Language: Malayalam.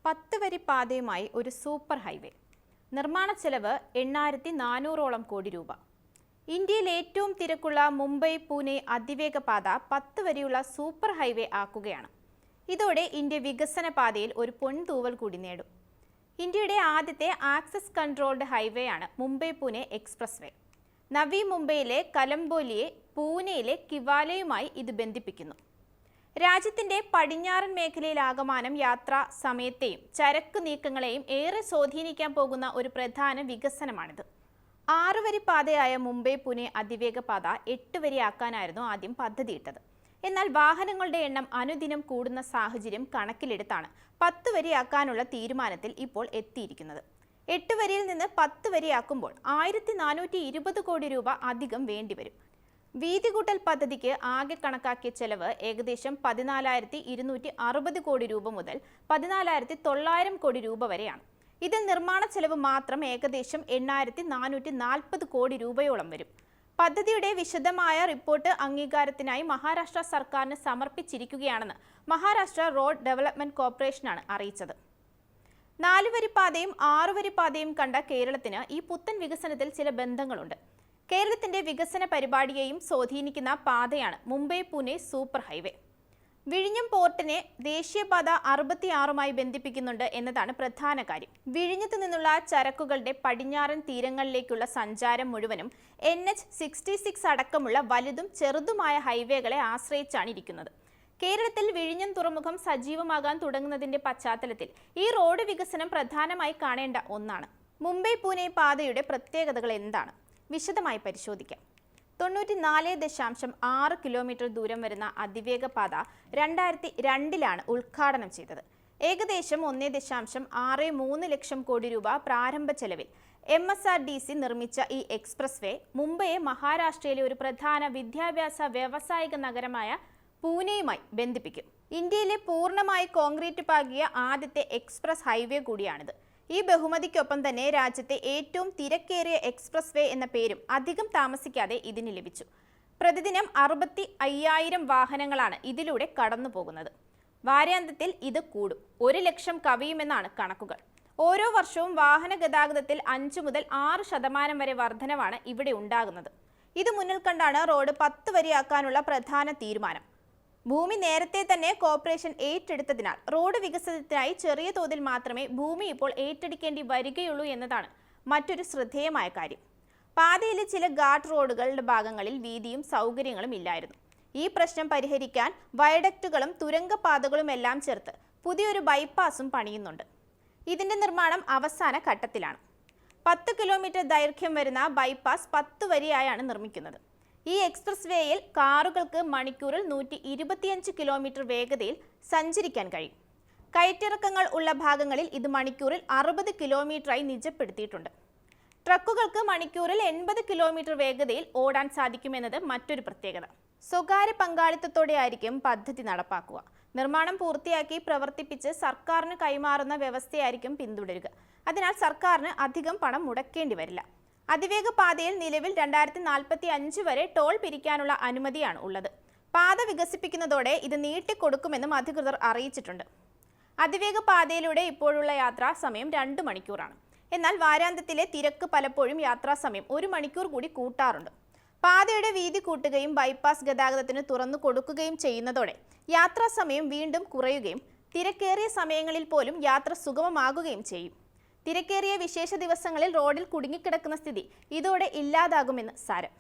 10 വരി പാതയുമായി ഒരു സൂപ്പർ ഹൈവേ. നിർമ്മാണ ചെലവ് 8400ഓളം കോടി രൂപ. ഇന്ത്യയിൽ ഏറ്റവും തിരക്കുള്ള മുംബൈ-പൂനെ അതിവേഗ പാത 10 വരിയുള്ള സൂപ്പർ ഹൈവേ ആക്കുകയാണ്. ഇതോടെ ഇന്ത്യ വികസന പാതയിൽ ഒരു പൊൻതൂവൽ കൂടി നേടും. ഇന്ത്യയുടെ ആദ്യത്തെ ആക്സസ് കൺട്രോൾഡ് ഹൈവേയാണ് മുംബൈ-പൂനെ എക്സ്പ്രസ് വേ. നവി മുംബൈയിലെ കലംബോലിയെ പൂനെയിലെ കിവാലയുമായി ഇത് ബന്ധിപ്പിക്കുന്നു. രാജ്യത്തിന്റെ പടിഞ്ഞാറൻ മേഖലയിലാകമാനം യാത്രാ സമയത്തെയും ചരക്ക് നീക്കങ്ങളെയും ഏറെ സ്വാധീനിക്കാൻ പോകുന്ന ഒരു പ്രധാന വികസനമാണിത്. 6 വരി പാതയായ മുംബൈ-പൂനെ അതിവേഗ പാത 8 വരിയാക്കാനായിരുന്നു ആദ്യം പദ്ധതിയിട്ടത്. എന്നാൽ വാഹനങ്ങളുടെ എണ്ണം അനുദിനം കൂടുന്ന സാഹചര്യം കണക്കിലെടുത്താണ് 10 വരിയാക്കാനുള്ള തീരുമാനത്തിൽ ഇപ്പോൾ എത്തിയിരിക്കുന്നത്. 8 വരിയിൽ നിന്ന് 10 വരിയാക്കുമ്പോൾ 1420 കോടി രൂപ അധികം വേണ്ടിവരും. വീതി കൂട്ടൽ പദ്ധതിക്ക് ആകെ കണക്കാക്കിയ ചെലവ് ഏകദേശം 14,260 കോടി രൂപ മുതൽ 14,900 കോടി രൂപ വരെയാണ്. ഇതിൽ നിർമ്മാണ ചെലവ് മാത്രം ഏകദേശം 8,440 കോടി രൂപയോളം വരും. പദ്ധതിയുടെ വിശദമായ റിപ്പോർട്ട് അംഗീകാരത്തിനായി മഹാരാഷ്ട്ര സർക്കാരിന് സമർപ്പിച്ചിരിക്കുകയാണെന്ന് മഹാരാഷ്ട്ര റോഡ് ഡെവലപ്മെന്റ് കോർപ്പറേഷനാണ് അറിയിച്ചത്. 4 വരി പാതയും 6 വരി പാതയും കണ്ട കേരളത്തിന് ഈ പുത്തൻ വികസനത്തിൽ ചില ബന്ധങ്ങളുണ്ട്. കേരളത്തിന്റെ വികസന പരിപാടിയെയും സ്വാധീനിക്കുന്ന പാതയാണ് മുംബൈ-പൂനെ സൂപ്പർ ഹൈവേ. വിഴിഞ്ഞം പോർട്ടിനെ ദേശീയപാത 66മായി ബന്ധിപ്പിക്കുന്നുണ്ട് എന്നതാണ് പ്രധാന കാര്യം. വിഴിഞ്ഞത്തു നിന്നുള്ള ചരക്കുകളുടെ പടിഞ്ഞാറൻ തീരങ്ങളിലേക്കുള്ള സഞ്ചാരം മുഴുവനും NH-66 അടക്കമുള്ള വലുതും ചെറുതുമായ ഹൈവേകളെ ആശ്രയിച്ചാണ് ഇരിക്കുന്നത്. കേരളത്തിൽ വിഴിഞ്ഞം തുറമുഖം സജീവമാകാൻ തുടങ്ങുന്നതിന്റെ പശ്ചാത്തലത്തിൽ ഈ റോഡ് വികസനം പ്രധാനമായി കാണേണ്ട ഒന്നാണ്. മുംബൈ-പൂനെ പാതയുടെ പ്രത്യേകതകൾ എന്താണ്? വിശദമായി പരിശോധിക്കാം. 94.6 കിലോമീറ്റർ ദൂരം വരുന്ന അതിവേഗ പാത 2002 ഉദ്ഘാടനം ചെയ്തത്. ഏകദേശം 1.63 ലക്ഷം കോടി രൂപ പ്രാരംഭ ചെലവിൽ MSRDC നിർമ്മിച്ച ഈ എക്സ്പ്രസ് വേ മുംബൈയെ മഹാരാഷ്ട്രയിലെ ഒരു പ്രധാന വിദ്യാഭ്യാസ വ്യാവസായിക നഗരമായ പൂനെയുമായി ബന്ധിപ്പിക്കും. ഇന്ത്യയിലെ പൂർണ്ണമായി കോൺക്രീറ്റ് പാകിയ ആദ്യത്തെ എക്സ്പ്രസ് ഹൈവേ കൂടിയാണിത്. ഈ ബഹുമതിക്കൊപ്പം തന്നെ രാജ്യത്തെ ഏറ്റവും തിരക്കേറിയ എക്സ്പ്രസ് വേ എന്ന പേരും അധികം താമസിക്കാതെ ഇതിന് ലഭിച്ചു. പ്രതിദിനം 65,000 വാഹനങ്ങളാണ് ഇതിലൂടെ കടന്നു പോകുന്നത്. വാരാന്ത്യത്തിൽ ഇത് കൂടും. 1 ലക്ഷം കവിയുമെന്നാണ് കണക്കുകൾ. ഓരോ വർഷവും വാഹന ഗതാഗതത്തിൽ 5 മുതൽ 6% വരെ വർധനവാണ് ഇവിടെ ഉണ്ടാകുന്നത്. ഇത് മുന്നിൽ കണ്ടാണ് റോഡ് 10 വരിയാക്കാനുള്ള പ്രധാന തീരുമാനം. ഭൂമി നേരത്തെ തന്നെ കോർപ്പറേഷൻ ഏറ്റെടുത്തതിനാൽ റോഡ് വികസനത്തിനായി ചെറിയ തോതിൽ മാത്രമേ ഭൂമി ഇപ്പോൾ ഏറ്റെടുക്കേണ്ടി വരികയുള്ളൂ എന്നതാണ് മറ്റൊരു ശ്രദ്ധേയമായ കാര്യം. പാതയിലെ ചില ഗാർഡ് റോഡുകളുടെ ഭാഗങ്ങളിൽ വീതിയും സൗകര്യങ്ങളും ഇല്ലായിരുന്നു. ഈ പ്രശ്നം പരിഹരിക്കാൻ വയഡക്റ്റുകളും തുരങ്കപാതകളും എല്ലാം ചേർത്ത് പുതിയൊരു ബൈപ്പാസും പണിയുന്നുണ്ട്. ഇതിന്റെ നിർമ്മാണം അവസാന ഘട്ടത്തിലാണ്. 10 കിലോമീറ്റർ ദൈർഘ്യം വരുന്ന ബൈപ്പാസ് 10 വരിയായാണ് നിർമ്മിക്കുന്നത്. ഈ എക്സ്പ്രസ് വേയിൽ കാറുകൾക്ക് മണിക്കൂറിൽ 125 കിലോമീറ്റർ വേഗതയിൽ സഞ്ചരിക്കാൻ കഴിയും. കയറ്റിറക്കങ്ങൾ ഉള്ള ഭാഗങ്ങളിൽ ഇത് മണിക്കൂറിൽ 60 കിലോമീറ്ററായി നിജപ്പെടുത്തിയിട്ടുണ്ട്. ട്രക്കുകൾക്ക് മണിക്കൂറിൽ 80 കിലോമീറ്റർ വേഗതയിൽ ഓടാൻ സാധിക്കുമെന്നത് മറ്റൊരു പ്രത്യേകത. സ്വകാര്യ പങ്കാളിത്തത്തോടെയായിരിക്കും പദ്ധതി നടപ്പാക്കുക. നിർമ്മാണം പൂർത്തിയാക്കി പ്രവർത്തിപ്പിച്ച് സർക്കാരിന് കൈമാറുന്ന വ്യവസ്ഥയായിരിക്കും പിന്തുടരുക. അതിനാൽ സർക്കാരിന് അധികം പണം മുടക്കേണ്ടി വരില്ല. അതിവേഗ പാതയിൽ നിലവിൽ 2045 വരെ ടോൾ പിരിക്കാനുള്ള അനുമതിയാണ് ഉള്ളത്. പാത വികസിപ്പിക്കുന്നതോടെ ഇത് നീട്ടിക്കൊടുക്കുമെന്നും അധികൃതർ അറിയിച്ചിട്ടുണ്ട്. അതിവേഗ പാതയിലൂടെ ഇപ്പോഴുള്ള യാത്രാ സമയം 2 മണിക്കൂറാണ്. എന്നാൽ വാരാന്ത്യത്തിലെ തിരക്ക് പലപ്പോഴും യാത്രാസമയം 1 മണിക്കൂർ കൂടി കൂട്ടാറുണ്ട്. പാതയുടെ വീതി കൂട്ടുകയും ബൈപ്പാസ് ഗതാഗതത്തിന് തുറന്നു കൊടുക്കുകയും ചെയ്യുന്നതോടെ യാത്രാസമയം വീണ്ടും കുറയുകയും തിരക്കേറിയ സമയങ്ങളിൽ പോലും യാത്ര സുഗമമാകുകയും ചെയ്യും. തിരക്കേറിയ വിശേഷ ദിവസങ്ങളിൽ റോഡിൽ കുടുങ്ങിക്കിടക്കുന്ന സ്ഥിതി ഇതോടെ ഇല്ലാതാകുമെന്ന് സാരം.